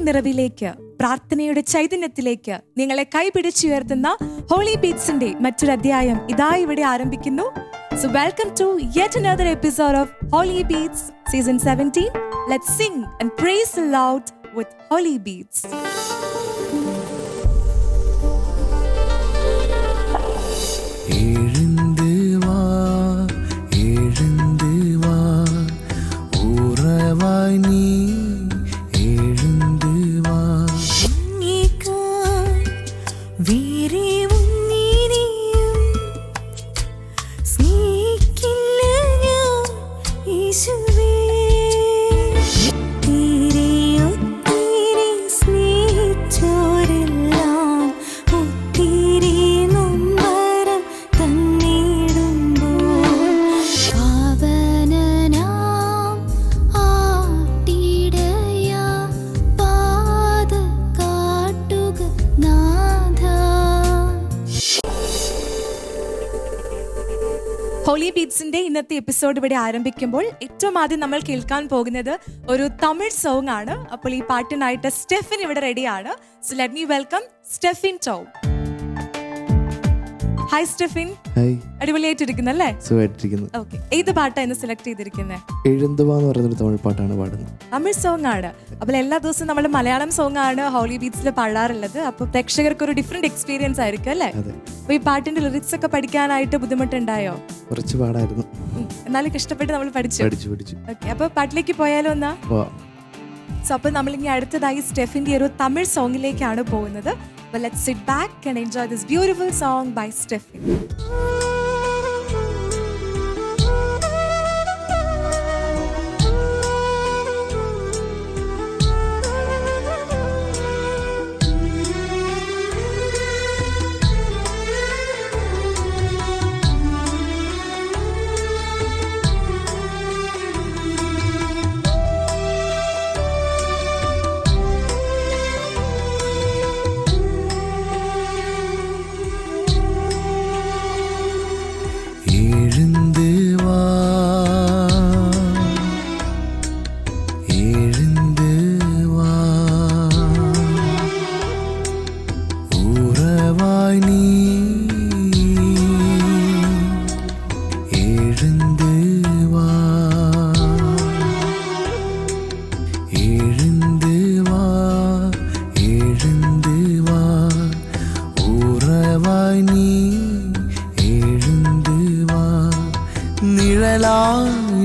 നിറവിലേക്ക്, പ്രാർത്ഥനയുടെ ചൈതന്യത്തിലേക്ക് നിങ്ങളെ കൈപിടിച്ചുയർത്തുന്ന ഹോളി ബീറ്റ്സിന്റെ മറ്റൊരു അധ്യായം ഇതാ ഇവിടെ ആരംഭിക്കുന്നു. So welcome to yet another episode of Holy Beats season 17. Let's sing and praise the Lord with Holy Beats. Holy ബീറ്റ്സിന്റെ ഇന്നത്തെ എപ്പിസോഡ് ഇവിടെ ആരംഭിക്കുമ്പോൾ ഏറ്റവും ആദ്യം നമ്മൾ കേൾക്കാൻ പോകുന്നത് ഒരു തമിഴ് സോങ് ആണ്. അപ്പോൾ ഈ പാട്ടിനായിട്ട് സ്റ്റെഫിൻ ഇവിടെ റെഡിയാണ്. So let me welcome Stefin to. Hi Stefin. Hi. അടിപൊളിയായിട്ടിരിക്കുന്നല്ലേ? സുഖമായിട്ടിരിക്കുന്നു. ഓക്കെ, ഏത് പാട്ടാണ് ഇന്ന് സെലക്ട് ചെയ്തിരിക്കുന്നത്? എഴുന്തുവാ എന്ന് പറയുന്നൊരു തമിഴ് പാട്ടാണ് പാടുന്നത്. തമിഴ് സോങ് ആണ്. അപ്പോൾ എല്ലാ ദിവസവും നമ്മൾ മലയാളം സോങ് ആണ് ഹോളി ബീറ്റ്സിൽ പാടാറുള്ളത്. അപ്പോൾ പ്രേക്ഷകർക്ക് ഒരു ഡിഫറെന്റ് എക്സ്പീരിയൻസ് ആയിരിക്കും അല്ലേ? അപ്പോൾ ഈ പാട്ടിന്റെ ലിറിക്സ് ഒക്കെ പഠിക്കാനായിട്ട് ബുദ്ധിമുട്ടുണ്ടായോ? കുറച്ച് പാടായിരുന്നു, എന്നാലും ഇഷ്ടപ്പെട്ട് നമ്മൾ പഠിച്ചു. ഓക്കെ, അപ്പോൾ പാട്ടിലേക്ക് പോയാലോ എന്നാ? സോ അപ്പോൾ നമ്മളിനി അടുത്തതായി സ്റ്റെഫിന്റെ ഒരു തമിഴ് സോങ്ങിലേക്കാണ് പോകുന്നത്. But let's sit back and enjoy this beautiful song by Stefan.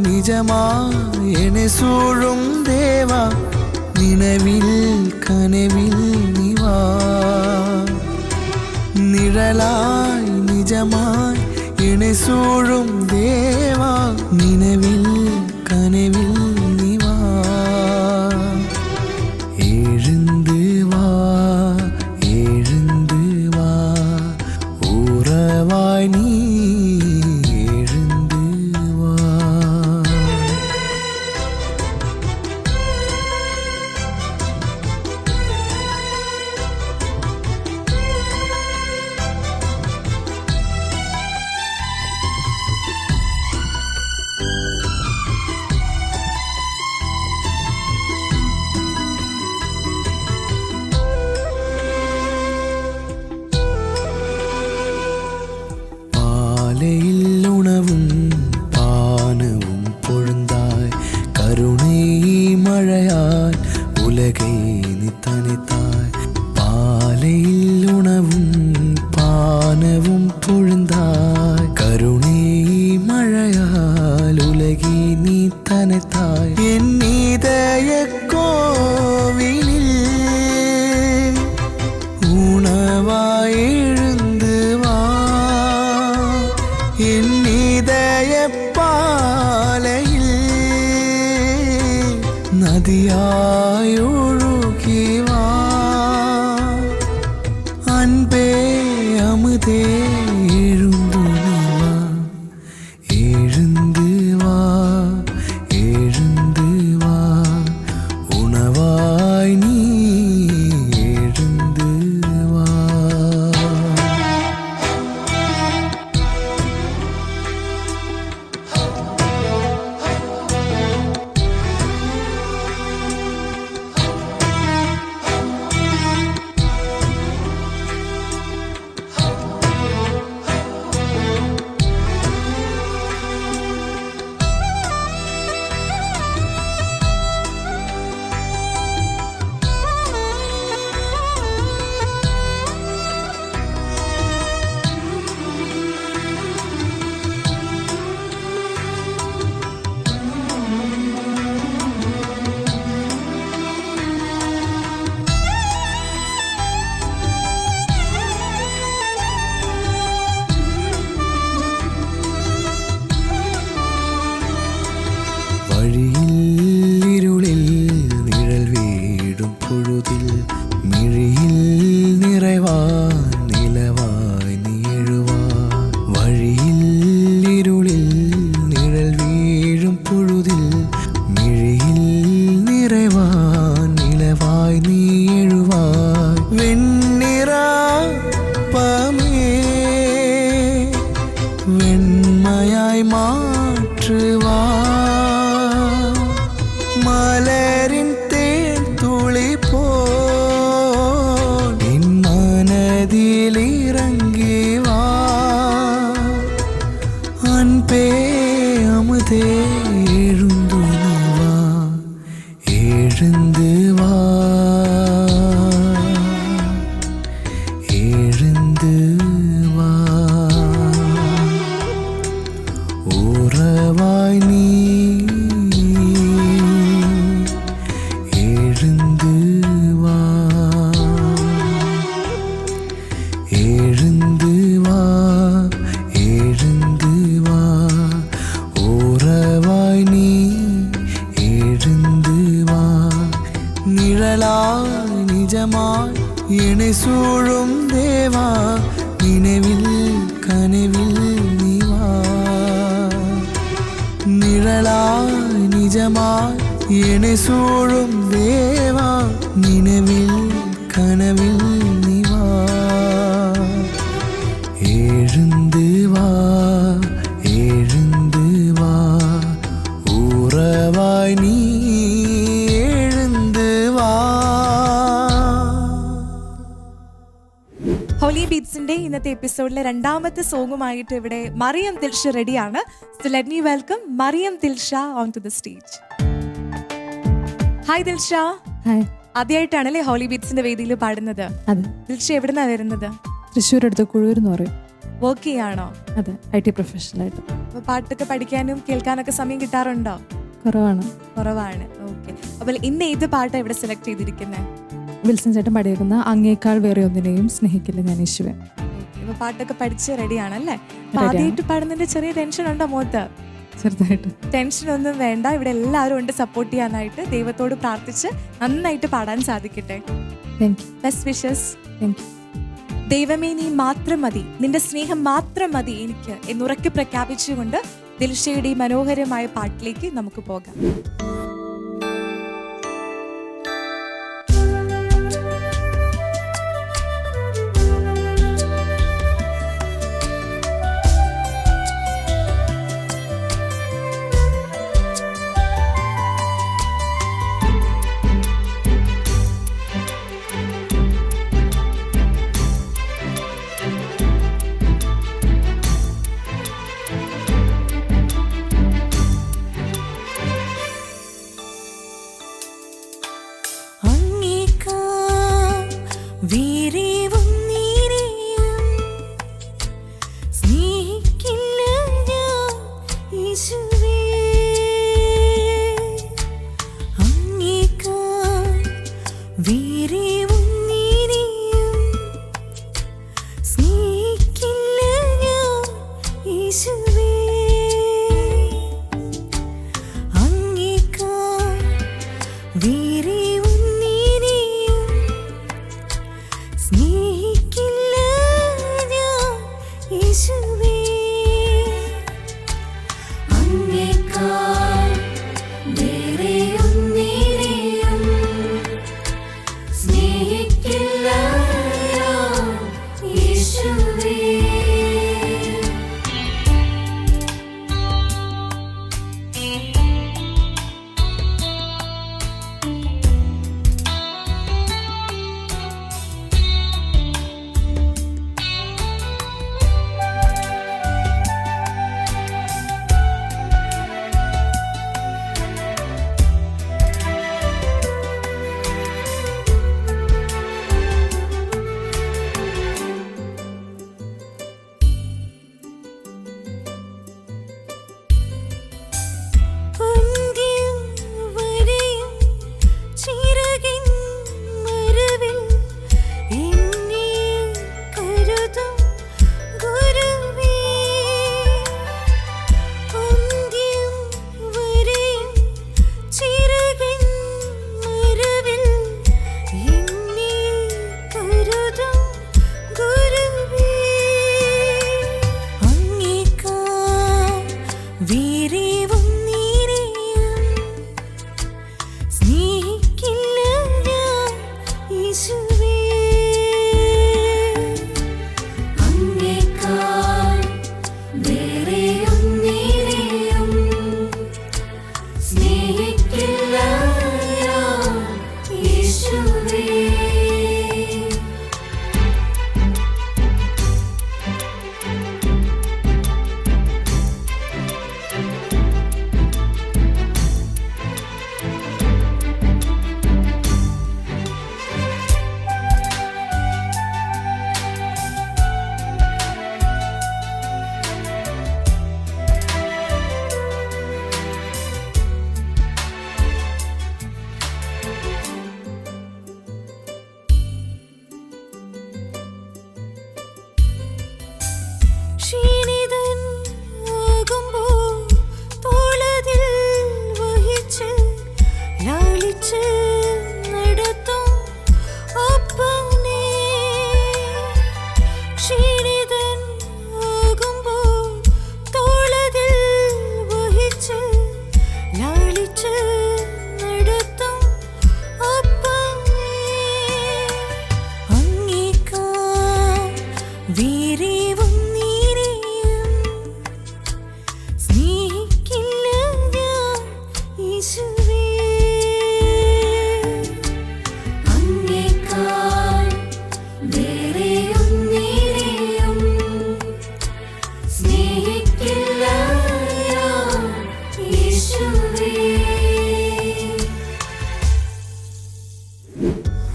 നിജമാ സൂഴും ദേവാ നിലവിൽ കനവിൽ നിവാ നിഴലായി നിജമായി എന്നെ സൂഴും ദേവാ നിലവിൽ കനവിൽ നിവാ എഴുந்து വാ എഴുந்து വാ ഉറവായി നീ ഉണവും പാനവും പൊഴുந்தாய் കരുണை മഴയാൽ ഉലകை നീ തനിത്താய் പാലയിൽ ഉണവും പാനവും പൊഴുந்தாய் കരുണை മഴയാൽ ഉലകை നീ തനിത്താய் എൻ இதய കോവിലിൽ ഉണവായി എഴുந்து വാ എൻ இதயപ്പാലയിൽ നദിയായൊഴുകി വാ അൻപേ അമുതേ എഴുந்து വാ എഴുந்து വാ എഴുந்து മിഴിയിൽ നിറവാൻ നിലവായി നീ എഴുവാൻ വഴിയിൽ ഇരുളിൽ നിഴൽ വീഴും പൊഴുതിൽ മിഴിയിൽ നിറവാൻ നിലവായി നീ എഴുവാൻ വെണ്ണിറ പമേ വെണ്മയായി മാറ്റുവാ മലരിൻ തേൻ തുളി പോ മനതിലിറങ്ങി വാ അൻപേ അമുതേ എഴുந்து വാ എഴുந்து വാ എഴുந்து വാ ഉറവായി നീ എഴുந்து വാ എഴുந்து വാ എഴുந்து വാ ഉറവായി നീ എഴുந்து വാ നിഴലായി നിജമായി എന്നെ സൂഴും ദേവാ നിലവിൽ കനവിൽ നീ വാ നിഴലായി നിജമായി എന്നെ സൂഴും ദേവാ നിലവിൽ കനവിൽ നീ വാ എഴുந்து വാ എഴുந்து വാ ഉറവായി നീ എഴുந்து വാ. ഹോളി ബീറ്റ്സിന്റെ ഇന്നത്തെ എപ്പിസോഡിലെ രണ്ടാമത്തെ സോങ്ങുമായിട്ട് ഇവിടെ മറിയം ദിൽഷ റെഡിയാണ്. So let me welcome Mariyam Dilsha on to the stage. Hi Dilsha. Hi. ആദ്യമായിട്ടാണല്ലേ ഹോളി ബീറ്റ്സിന്റെ വേദിയിൽ പാടുന്നത്? അതെ. ദിൽഷ എവിടുന്നാ വരുന്നത്? തൃശ്ശൂർ അടുത്ത് കുഴൂർ എന്ന് പറയും. വർക്ക് ചെയ്യാണോ? അതെ, IT പ്രൊഫഷണലായിട്ട്. അപ്പൊ പാട്ടൊക്കെ പഠിക്കാനും കേൾക്കാനൊക്കെ സമയം കിട്ടാറുണ്ടോ? കുറവാണ്. ഓക്കെ. അപ്പോൾ ഇന്ന് ഏത് പാട്ടാണ് ഇവിടെ സെലക്ട് ചെയ്തിരിക്കുന്നത്? വിൽസൺ ചേട്ടൻ പാടിയേക്കുന്ന അങ്ങേക്കാൾ വേറെ ഒന്നിനെയും സ്നേഹിക്കില്ല ഞാൻ യേശുവേ. ഇപ്പൊ പാട്ടൊക്കെ പഠിച്ച് റെഡിയാണല്ലേ? ആദ്യമായിട്ട് പാടുന്നതിന്റെ ചെറിയ ടെൻഷൻ ഉണ്ടോ മുഖത്ത്? ചെറുതായിട്ട്. ടെൻഷൻ ഒന്നും വേണ്ട, ഇവിടെ എല്ലാവരും ഉണ്ട് സപ്പോർട്ട് ചെയ്യാനായിട്ട്. ദൈവത്തോട് പ്രാർത്ഥിച്ച് നന്നായിട്ട് പാടാൻ സാധിക്കട്ടെ. Thank you. Best wishes. Thank you. ദൈവമേ നീ മാത്രം മതി, നിന്റെ സ്നേഹം മാത്രം മതി എനിക്ക് എന്നുറക്കെ പ്രഖ്യാപിച്ചുകൊണ്ട് ദിൽഷയുടെ ഈ മനോഹരമായ പാട്ടിലേക്ക് നമുക്ക് പോകാം.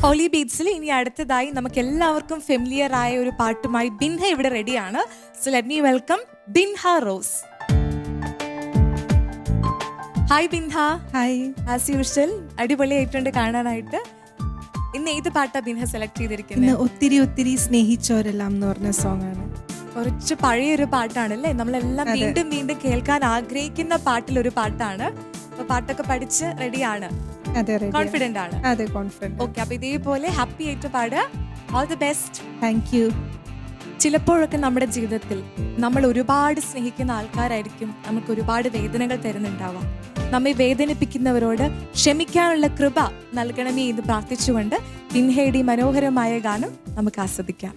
ഹോളി ബീറ്റ്സിൽ ഇനി അടുത്തതായി നമുക്ക് എല്ലാവർക്കും ഫെമിലിയർ ആയ ഒരു പാട്ടുമായി ബിൻഹ ഇവിടെ റെഡിയാണ്. So let me welcome Binha rose. Hi Binha. Hi. As usual അടിപൊളിയായിട്ടുണ്ട് കാണാനായിട്ട്. ഇന്ന് ഏത് പാട്ടാ ബിൻഹ സെലക്ട് ചെയ്തിരിക്കുന്നത്? ഒത്തിരി ഒത്തിരി സ്നേഹിച്ചോരെല്ലാം എന്ന് പറഞ്ഞ സോങ് ആണ്. കുറച്ച് പഴയൊരു പാട്ടാണല്ലേ, നമ്മളെല്ലാം വീണ്ടും വീണ്ടും കേൾക്കാൻ ആഗ്രഹിക്കുന്ന പാട്ടിലൊരു പാട്ടാണ്. അപ്പൊ പാട്ടൊക്കെ പഠിച്ച് റെഡിയാണ്, കോൺഫിഡന്റ് ആണ്? അതെ, കോൺഫിഡന്റ്. ഓക്കെ, അപ്പൊ ഇതേപോലെ ഹാപ്പി ആയിട്ട് പാടുക. All the best. Thank you. ചിലപ്പോഴൊക്കെ നമ്മുടെ ജീവിതത്തിൽ നമ്മൾ ഒരുപാട് സ്നേഹിക്കുന്ന ആൾക്കാരായിരിക്കും നമുക്ക് ഒരുപാട് വേദനകൾ തരുന്നുണ്ടാവാം. നമ്മെ വേദനിപ്പിക്കുന്നവരോട് ക്ഷമിക്കാനുള്ള കൃപ നൽകണമേ എന്ന് പ്രാർത്ഥിച്ചുകൊണ്ട് ബിൻഹയുടെ മനോഹരമായ ഗാനം നമുക്ക് ആസ്വദിക്കാം.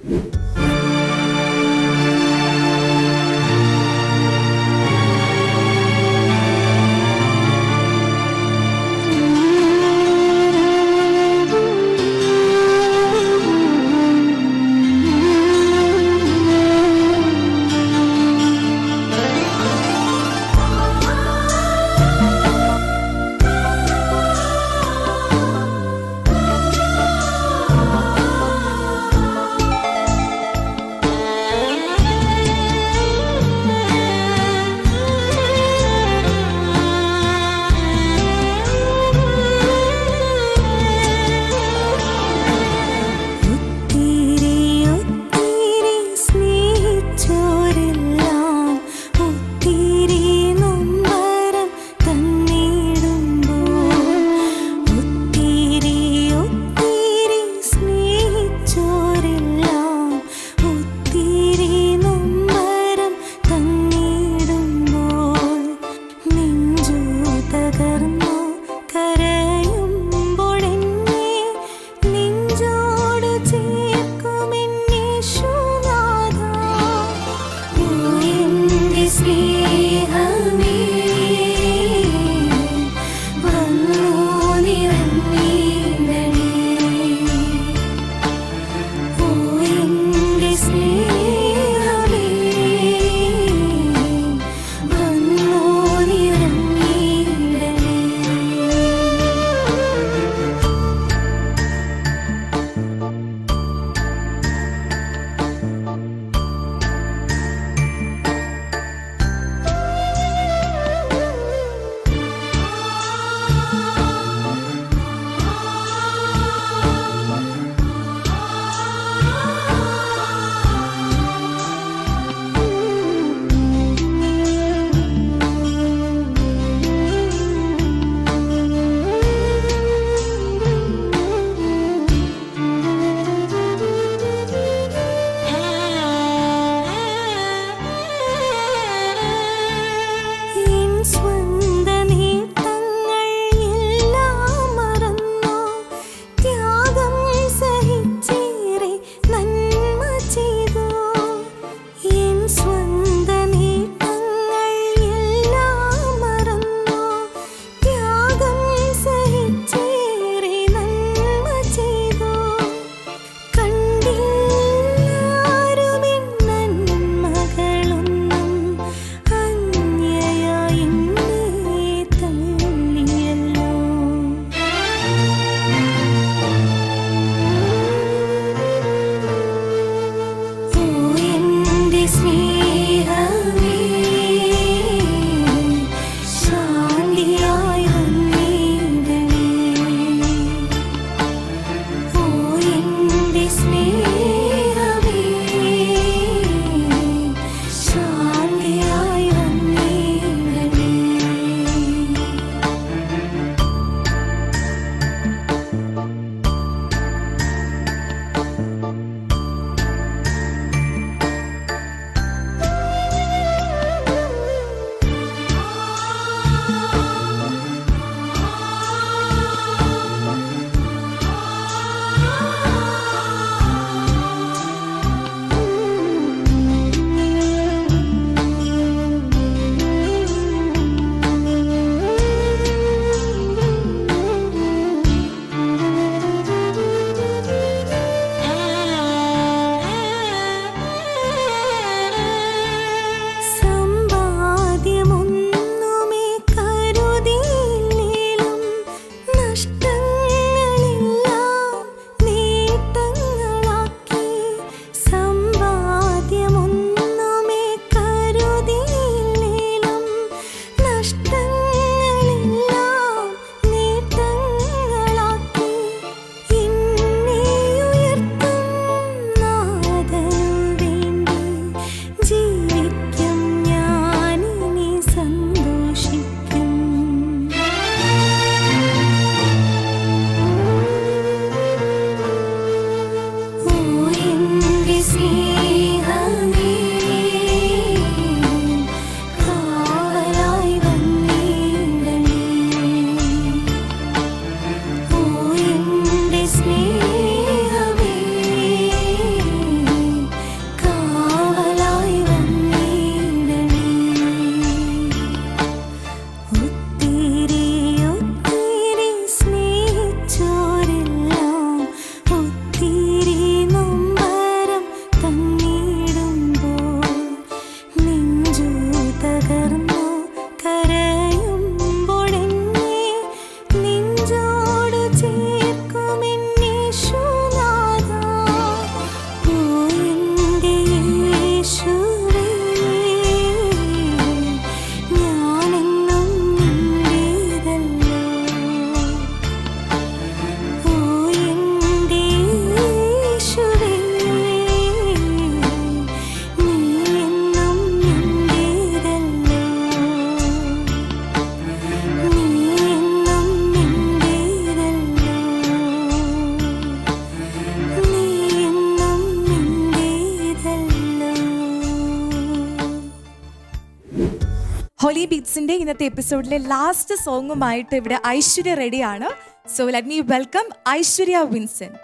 ഹോളി ബീറ്റ്സിന്റെ ഇന്നത്തെ എപ്പിസോഡിലെ ലാസ്റ്റ് സോങ്ങുമായിട്ട് ഇവിടെ ഐശ്വര്യ റെഡിയാണ്. So let me welcome Aishwarya Vincent.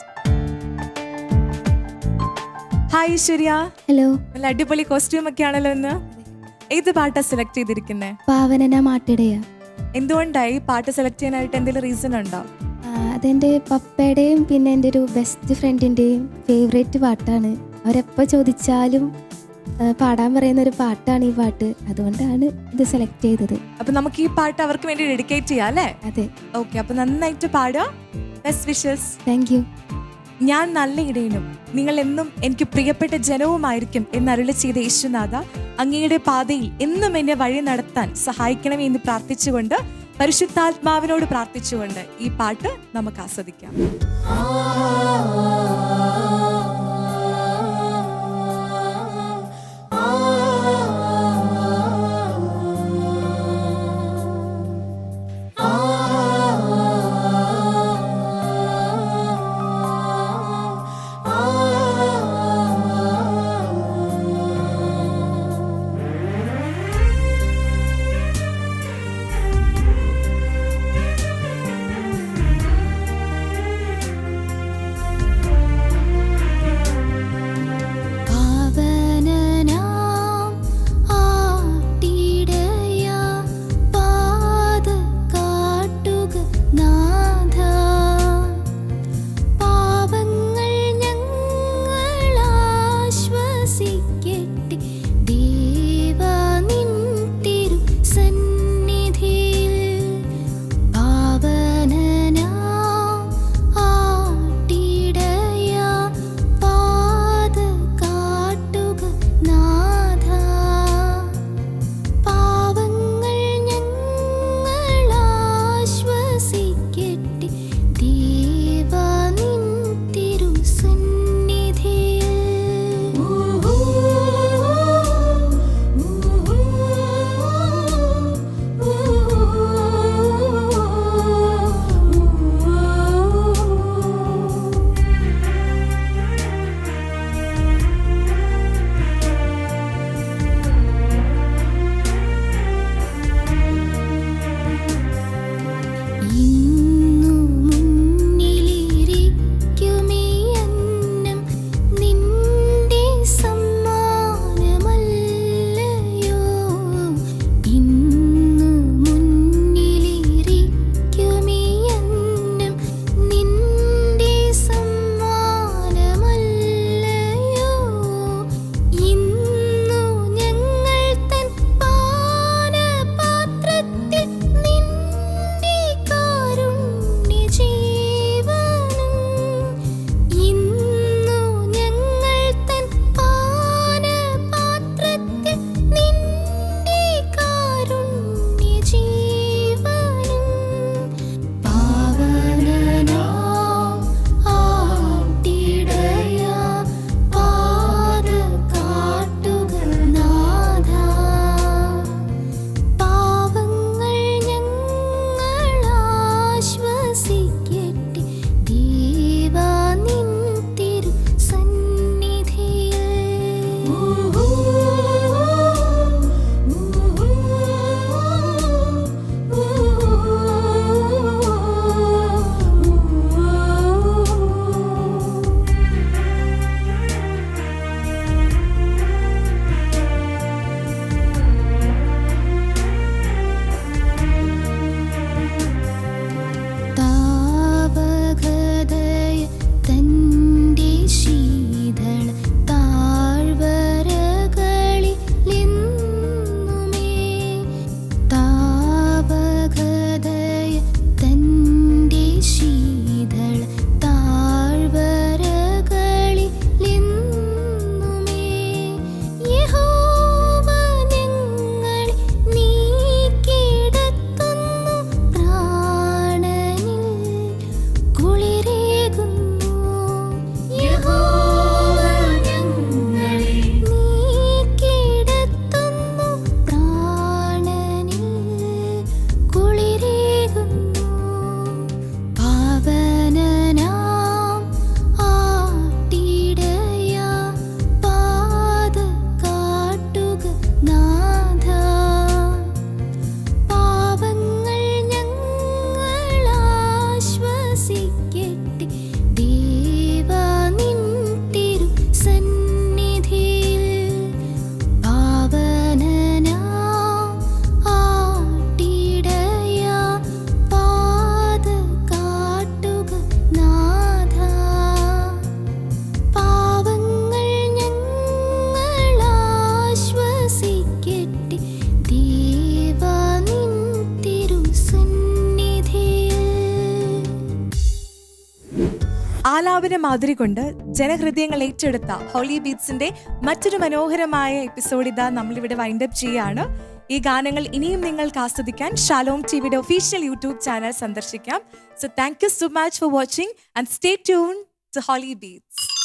Hi Aishwarya. Hello. നല്ല അടിപൊളി കോസ്റ്റ്യൂം ഒക്കെ ആണല്ലോ ഇന്ന്. ഏത് പാട്ടാ സെലക്ട് ചെയ്തിരിക്കുന്നത്? പാവനന മാട്ടിടയ. എന്തുകൊണ്ടായി പാട്ട് സെലക്ട് ചെയ്യാനായിട്ട് എന്തെങ്കിലും റീസൺ ഉണ്ടോ? അതെൻ്റെ പപ്പയുടെയും പിന്നെ എൻ്റെ ഒരു ബെസ്റ്റ് ഫ്രണ്ടിൻ്റെയും ഫേവറേറ്റ് പാട്ടാണ്. അവരെപ്പോൾ ചോദിച്ചാലും പാടാൻ പറയുന്ന ഒരു പാട്ടാണ് ഈ പാട്ട്. അതുകൊണ്ടാണ് ഇത് സെലക്ട് ചെയ്തത്. അപ്പൊ നമുക്ക് ഈ പാട്ട് അവർക്ക് വേണ്ടി ഡെഡിക്കേറ്റ് ചെയ്യാം അല്ലേ? അതെ. ഓക്കെ, അപ്പൊ നന്നായിട്ട് പാടുക. Best wishes. Thank you. ഞാൻ നല്ല ഇടയനും നിങ്ങൾ എന്നും എനിക്ക് പ്രിയപ്പെട്ട ജനവുമായിരിക്കും എന്നരുളി ചെയ്ത യേശുനാഥ, അങ്ങയുടെ പാതയിൽ എന്നും എന്നെ വഴി നടത്താൻ സഹായിക്കണമേ എന്ന് പ്രാർത്ഥിച്ചുകൊണ്ട്, പരിശുദ്ധാത്മാവിനോട് പ്രാർത്ഥിച്ചുകൊണ്ട് ഈ പാട്ട് നമുക്ക് ആസ്വദിക്കാം. ആലാപന മാധുരി കൊണ്ട് ജനഹൃദയങ്ങൾ ഏറ്റെടുത്ത ഹോളി ബീറ്റ്സിന്റെ മറ്റൊരു മനോഹരമായ എപ്പിസോഡ് ഇതാ നമ്മളിവിടെ വൈൻഡപ്പ് ചെയ്യാണ്. ഈ ഗാനങ്ങൾ ഇനിയും നിങ്ങൾക്ക് ആസ്വദിക്കാൻ ഷാലോം ടിവിയുടെ ഒഫീഷ്യൽ യൂട്യൂബ് ചാനൽ സന്ദർശിക്കാം. So thank you so much for watching and stay tune to Holy beats.